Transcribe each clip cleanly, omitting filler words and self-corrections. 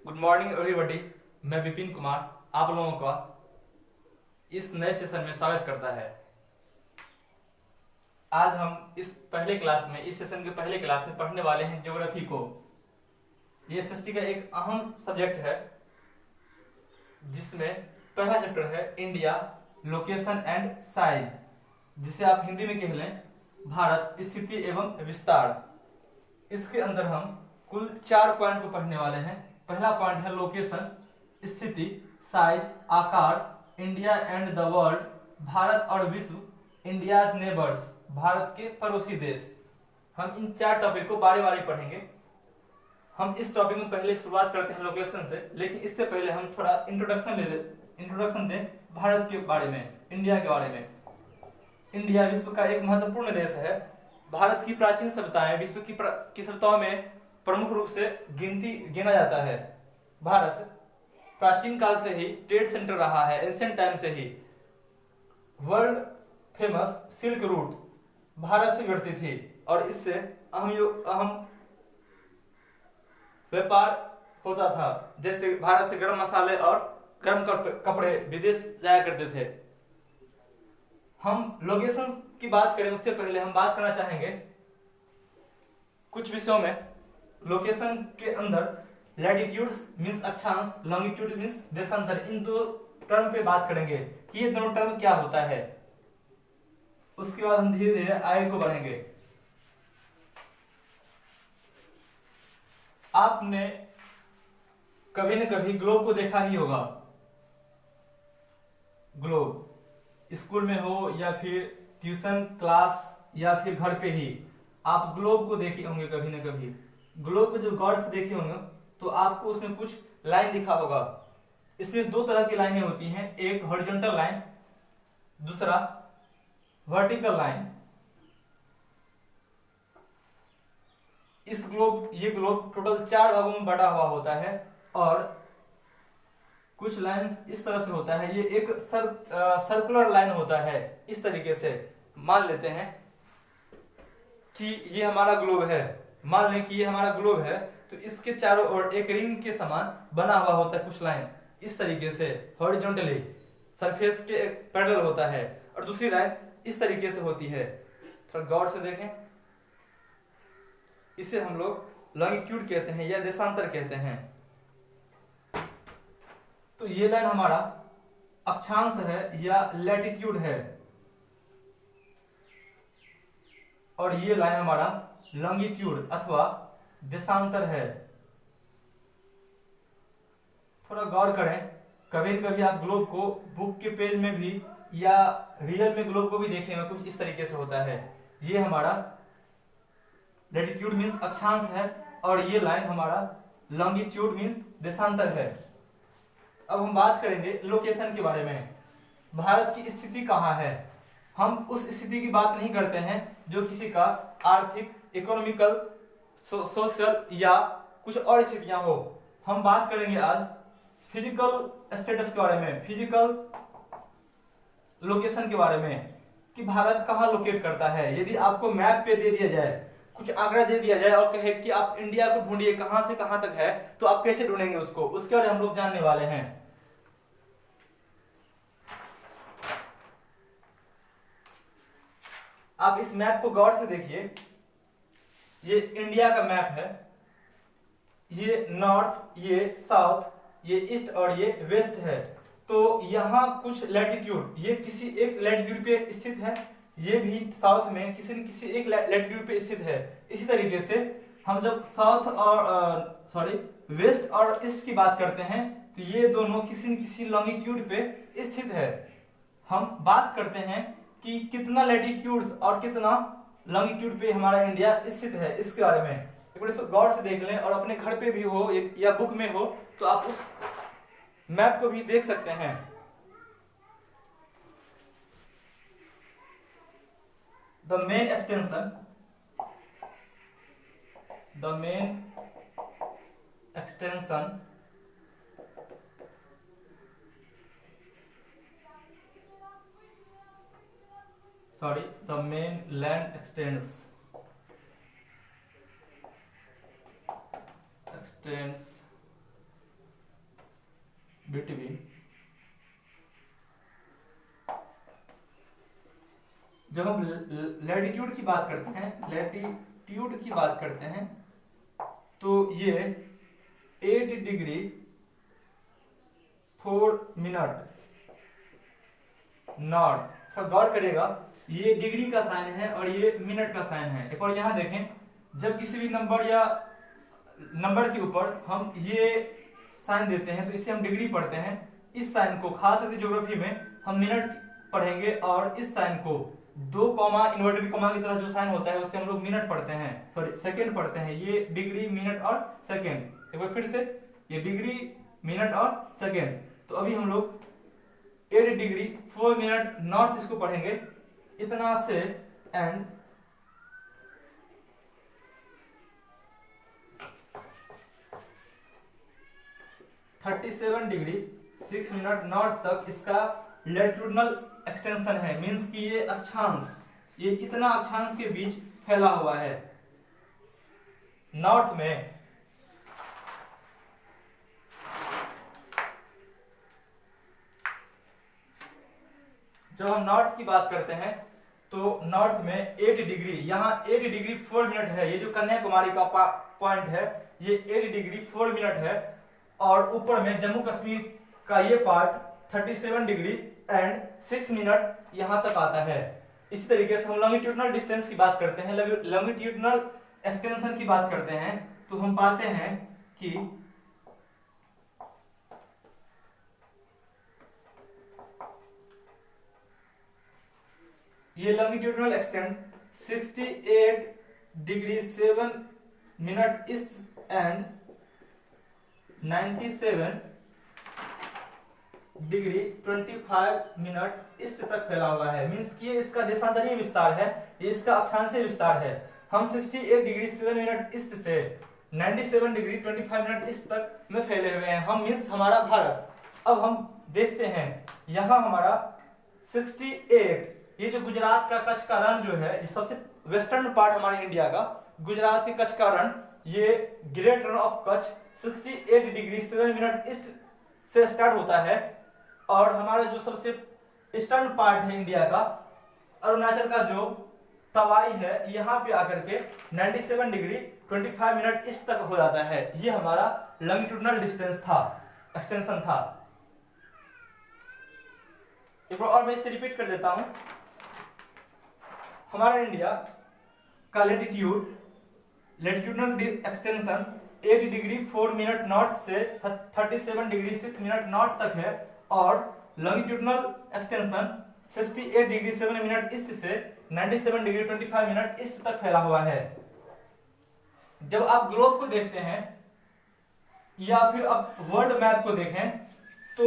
Good morning everybody. मैं विपिन कुमार आप लोगों का इस नए सेशन में स्वागत करता है। आज हम इस सेशन के पहले क्लास में पढ़ने वाले हैं ज्योग्राफी को। ये एसएसटी का एक अहम सब्जेक्ट है जिसमें पहला चैप्टर है इंडिया लोकेशन एंड साइज, जिसे आप हिंदी में कह लें भारत स्थिति एवं विस्तार। इसके अंदर हम कुल 4 पॉइंट को पढ़ने वाले हैं। पहला पॉइंट है लोकेशन, स्थिति, साइज, आकार, India and the world, Bharat और विश्व, इंडियाज नेबर्स, भारत के पड़ोसी देश। हम इन 4 टॉपिक को बारी बारी पढ़ेंगे। हम इस टॉपिक में पहले शुरुआत करते हैं लोकेशन से, लेकिन इससे पहले हम थोड़ा इंट्रोडक्शन दें भारत के बारे में, इंडिया के बारे में। इंडिया विश्व का एक महत्वपूर्ण देश है। भारत की प्राचीन सभ्यताएं विश्व की सभ्यताओं में प्रमुख रूप से गिना जाता है। भारत प्राचीन काल से ही ट्रेड सेंटर रहा है। एंशिएंट टाइम से ही world famous silk route Bharat से जुड़ती थी और इससे अहम व्यापार होता था। जैसे भारत से गर्म मसाले और गर्म कपड़े विदेश जाया करते थे। हम लोकेशन की बात करें उससे पहले हम बात करना चाहेंगे कुछ विषयों में। लोकेशन के अंदर लैटिट्यूड्स मींस अक्षांश, लॉन्गिट्यूड मींस देशांतर, इन 2 टर्म पे बात करेंगे कि ये दोनों टर्म क्या होता है। उसके बाद हम धीरे धीरे आगे को बढ़ेंगे। आपने कभी न कभी ग्लोब को देखा ही होगा। ग्लोब स्कूल में हो या फिर ट्यूशन क्लास या फिर घर पे ही आप ग्लोब को देखे होंगे कभी न कभी। ग्लोब को जब गौर से देखे होंगे तो आपको उसमें कुछ लाइन दिखा होगा। इसमें 2 तरह की लाइनें होती हैं, एक हॉरिजॉन्टल लाइन, दूसरा वर्टिकल लाइन। ये ग्लोब टोटल 4 भागों में बटा हुआ होता है और कुछ लाइंस इस तरह से होता है। ये एक सर्कुलर लाइन होता है। इस तरीके से मान लेते हैं कि ये हमारा ग्लोब है। मान लें कि ये हमारा ग्लोब है तो इसके चारों ओर एक रिंग के समान बना हुआ होता है कुछ लाइन इस तरीके से हॉरिजॉन्टली सरफेस के पैरेलल होता है, और दूसरी लाइन इस तरीके से होती है। थोड़ा गौर से देखें। इसे हम लोग लॉन्गिट्यूड कहते हैं या देशांतर कहते हैं। तो ये लाइन हमारा अक्षांश है या लैटिट्यूड है और ये लाइन हमारा लॉन्गिट्यूड अथवा देशांतर है। थोड़ा गौर करें, कभी न कभी आप ग्लोब को बुक के पेज में भी या रियल में ग्लोब को भी देखेंगे, कुछ इस तरीके से होता है। ये हमारा लैटिट्यूड मींस अक्षांश है और ये लाइन हमारा लॉन्गिट्यूड मींस देशांतर है। अब हम बात करेंगे लोकेशन के बारे में। भारत की स्थिति कहाँ है? हम उस स्थिति की बात नहीं करते हैं जो किसी का आर्थिक, इकोनॉमिकल, सोशल या कुछ और स्थितियां हो। हम बात करेंगे आज फिजिकल स्टेटस के बारे में, फिजिकल लोकेशन के बारे में कि भारत कहाँ लोकेट करता है। यदि आपको मैप पे दे दिया जाए, कुछ आंकड़ा दे दिया जाए और कहे कि आप इंडिया को ढूंढिए कहां से कहां तक है, तो आप कैसे ढूंढेंगे उसको? उसके बारे में हम लोग जानने वाले हैं। आप इस मैप को गौर से देखिए। ये इंडिया का मैप है। ये नॉर्थ, ये साउथ, ये ईस्ट और ये वेस्ट है। तो यहाँ कुछ लैटिट्यूड, ये किसी एक लैटिट्यूड पे स्थित है, ये भी साउथ में किसी न किसी एक लैटिट्यूड पे स्थित है। इसी तरीके से हम जब वेस्ट और ईस्ट की बात करते हैं तो ये दोनों किसी न किसी लॉन्गिट्यूड पे स्थित है। हम बात करते हैं कि कितना लैटिट्यूड्स और कितना लॉन्गिट्यूड पे हमारा इंडिया स्थित है, इसके बारे में एक बार इसको गौर से देख लें। और अपने घर पे भी हो या बुक में हो तो आप उस मैप को भी देख सकते हैं। The main extension the main land extends between, जब हम लैटिट्यूड की बात करते हैं, लैटिट्यूड की बात करते हैं, तो ये 8 डिग्री 4 मिनट नॉर्थ। पर गौर करेगा, ये डिग्री का साइन है और ये मिनट का साइन है। एक और यहां देखें, जब किसी भी नंबर या नंबर के ऊपर हम ये साइन देते हैं तो इसे हम डिग्री पढ़ते हैं। इस साइन को खास करके ज्योग्राफी में हम मिनट पढ़ेंगे, और इस साइन को 2 कॉमा इन्वर्टेड कॉमा की तरह जो साइन होता है उससे हम लोग मिनट पढ़ते हैं, सॉरी सेकंड पढ़ते हैं। ये डिग्री, मिनट और सेकंड। एक बार फिर से, ये डिग्री, मिनट और सेकंड। तो अभी हम लोग 8 डिग्री 4 मिनट नॉर्थ इसको पढ़ेंगे इतना से, एंड 37 डिग्री 6 मिनट नॉर्थ तक इसका लैटिट्यूडनल एक्सटेंशन है। मींस कि ये अक्षांश, ये इतना अक्षांश के बीच फैला हुआ है नॉर्थ में। जब हम नॉर्थ की बात करते हैं तो नॉर्थ में 8 डिग्री, यहाँ 8 डिग्री 4 मिनट है। ये जो कन्याकुमारी का पॉइंट है ये 8 डिग्री 4 मिनट है, और ऊपर में जम्मू कश्मीर का ये पार्ट 37 डिग्री एंड 6 मिनट यहां तक आता है। इसी तरीके से हम लॉन्गिट्यूडनल डिस्टेंस की बात करते हैं, लॉन्गिट्यूडनल एक्सटेंशन की बात करते हैं, तो हम पाते हैं कि ये longitudinal expanse 68 degree 7 minute east and 97 degree 25 minute east तक फैला हुआ है। मींस कि ये इसका देशांतरीय विस्तार है, ये इसका अक्षांशीय विस्तार है। हम 68 डिग्री 7 मिनट ईस्ट से 97 डिग्री 25 मिनट ईस्ट तक में फैले हुए हैं हम, मींस हमारा भारत। अब हम देखते हैं यहां हमारा 68, ये जो गुजरात का कच्छ का रण जो है, सबसे वेस्टर्न पार्ट हमारे इंडिया का, गुजरात के कच्छ का रण, ये great Rann of Kutch 68 degree 7 minute east से स्टार्ट होता है, और हमारा जो सबसे ईस्टर्न पार्ट है इंडिया का, अरुणाचल का जो तवाई है, यहाँ पे आकर के 97 डिग्री 25 मिनट ईस्ट तक हो जाता है। ये हमारा लॉन्गिट्यूडनल डिस्टेंस था, एक्सटेंशन था। एक बार और मैं इसे रिपीट कर देता हूं। हमारा इंडिया का latitudinal extension 8 degree 4 minute north से 37 डिग्री 6 मिनट नॉर्थ तक है, और longitudinal extension 68 degree 7 minute east से 97 डिग्री 25 मिनट ईस्ट तक फैला हुआ है। जब आप ग्लोब को देखते हैं या फिर आप वर्ल्ड मैप को देखें, तो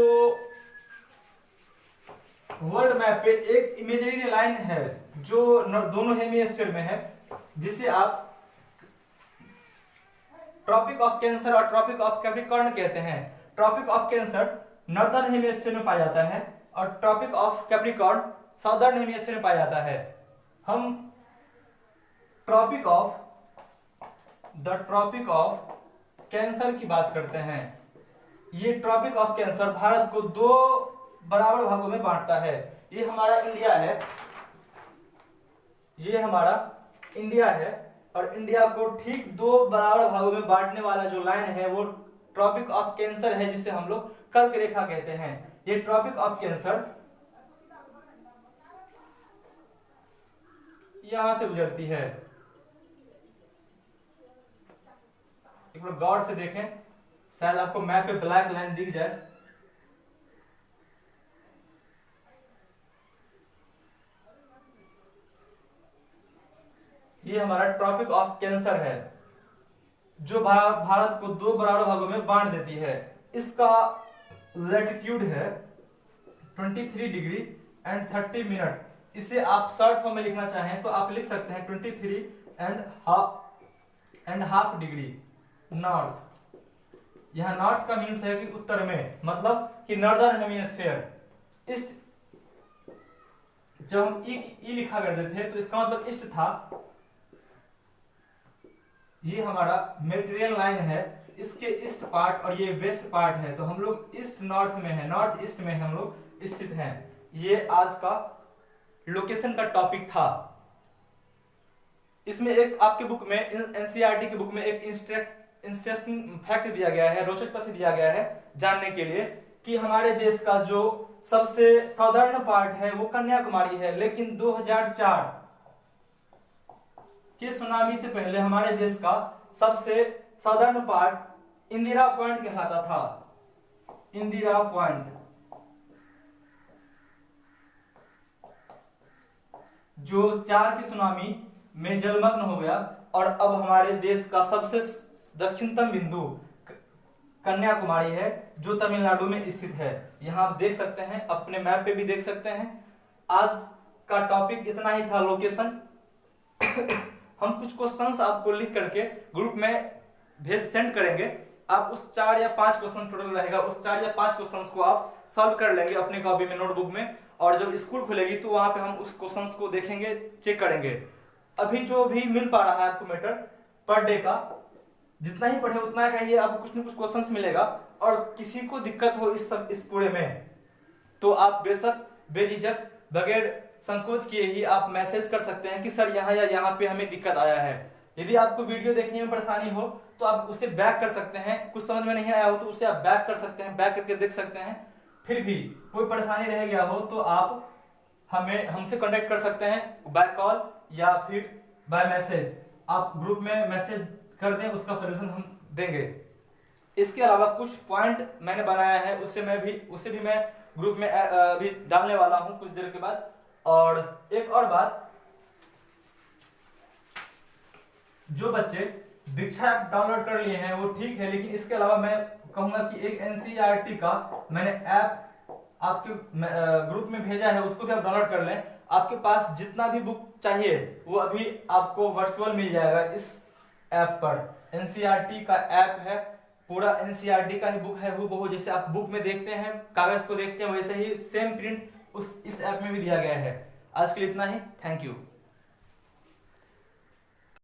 वर्ल्ड मैप पे एक इमेजिनरी लाइन है जो दोनों हेमिस्फीयर में है, जिसे आप ट्रॉपिक ऑफ कैंसर और ट्रॉपिक ऑफ कैप्रिकॉर्न कहते हैं। Tropic of Cancer northern hemisphere में पाया जाता है, और Tropic of Capricorn southern hemisphere में पाया जाता है। हम ट्रॉपिक ऑफ कैंसर की बात करते हैं। ये ट्रॉपिक ऑफ कैंसर भारत को 2 बराबर भागों में बांटता है। ये हमारा इंडिया है, ये हमारा इंडिया है, और इंडिया को ठीक 2 बराबर भागों में बांटने वाला जो लाइन है वो ट्रॉपिक ऑफ कैंसर है, जिसे हम लोग कर्क रेखा कहते हैं। ये ट्रॉपिक ऑफ कैंसर यहां से गुजरती है। एक बार गौर से देखें, शायद आपको मैप पे ब्लैक लाइन दिख जाए। ये हमारा ट्रॉपिक ऑफ कैंसर है, जो भारत को 2 बराबर भागों में बांट देती है। इसका लैटिट्यूड है 23 डिग्री एंड 30 मिनट। इसे आप शॉर्ट फॉर्म में लिखना चाहें तो आप लिख सकते हैं 23 एंड हाफ डिग्री नॉर्थ। यहां नॉर्थ का मीन्स है कि उत्तर में, मतलब कि नॉर्दर्न हेमिस्फीयर। ईस्ट जब हम ई लिखा करते थे तो इसका मतलब ईस्ट था। ये हमारा मेडिटेरियन लाइन है, इसके ईस्ट पार्ट और ये वेस्ट पार्ट है, तो हम लोग ईस्ट नॉर्थ में है, नॉर्थ ईस्ट में हम लोग स्थित हैं। ये आज का लोकेशन का टॉपिक था। इसमें एक आपके बुक में, एनसीईआरटी की बुक में एक इंटरेस्टिंग फैक्ट दिया गया है, रोचक तथ्य दिया गया है जानने के लिए कि हमारे देश का जो सबसे साधारण पार्ट है वो कन्याकुमारी है, लेकिन 2004 के सुनामी से पहले हमारे देश का सबसे साधारण पार्ट इंदिरा पॉइंट कहलाता था। इंदिरा पॉइंट, जो 4 की सुनामी में जलमग्न हो गया, और अब हमारे देश का सबसे दक्षिणतम बिंदु कन्याकुमारी है, जो तमिलनाडु में स्थित है। यहां आप देख सकते हैं, अपने मैप पे भी देख सकते हैं। आज का टॉपिक इतना ही था, लोकेशन। हम कुछ क्वेश्चंस आपको लिख करके ग्रुप में सेंड करेंगे। आप उस 4 या 5 क्वेश्चन टोटल रहेगा, उस 4 या 5 क्वेश्चंस को आप सॉल्व कर लेंगे अपनी कॉपी में, नोटबुक में, और जब स्कूल खुलेगी तो वहां पे हम उस क्वेश्चंस को देखेंगे, चेक करेंगे। अभी जो भी मिल पा रहा है आपको मैटर पर डे का, जितना ही पढ़े उतना का ही आपको कुछ न कुछ क्वेश्चंस मिलेगा। और किसी को दिक्कत हो इस पूरे में, तो आप बेशक बेझिझक बगैर संकोच किए ही आप मैसेज कर सकते हैं कि सर यहाँ या यहाँ पे हमें दिक्कत आया है। यदि आपको वीडियो देखने में परेशानी हो तो आप उसे बैक कर सकते हैं, कुछ समझ में नहीं आया हो तो उसे आप बैक कर सकते हैं, बैक करके देख सकते हैं। फिर भी कोई परेशानी रह गया हो तो आप हमसे कांटेक्ट कर सकते हैं बाय कॉल या फिर बाय मैसेज। आप ग्रुप में मैसेज कर दें, उसका सॉल्यूशन हम देंगे। इसके अलावा कुछ पॉइंट मैंने बनाया है, उसे भी मैं ग्रुप में अभी डालने वाला हूं कुछ देर के बाद। और एक और बात, जो बच्चे दीक्षा ऐप डाउनलोड कर लिए हैं वो ठीक है, लेकिन इसके अलावा मैं कहूंगा कि एक एनसीईआरटी का मैंने ऐप आपके ग्रुप में भेजा है, उसको भी आप डाउनलोड कर लें। आपके पास जितना भी बुक चाहिए वो अभी आपको वर्चुअल मिल जाएगा इस ऐप पर। एनसीईआरटी का ऐप है, पूरा एनसीईआरटी का ही बुक है, वो जैसे आप बुक में देखते हैं, कागज को देखते हैं, वैसे ही सेम प्रिंट इस ऐप में भी दिया गया है। आज के लिए इतना ही, थैंक यू।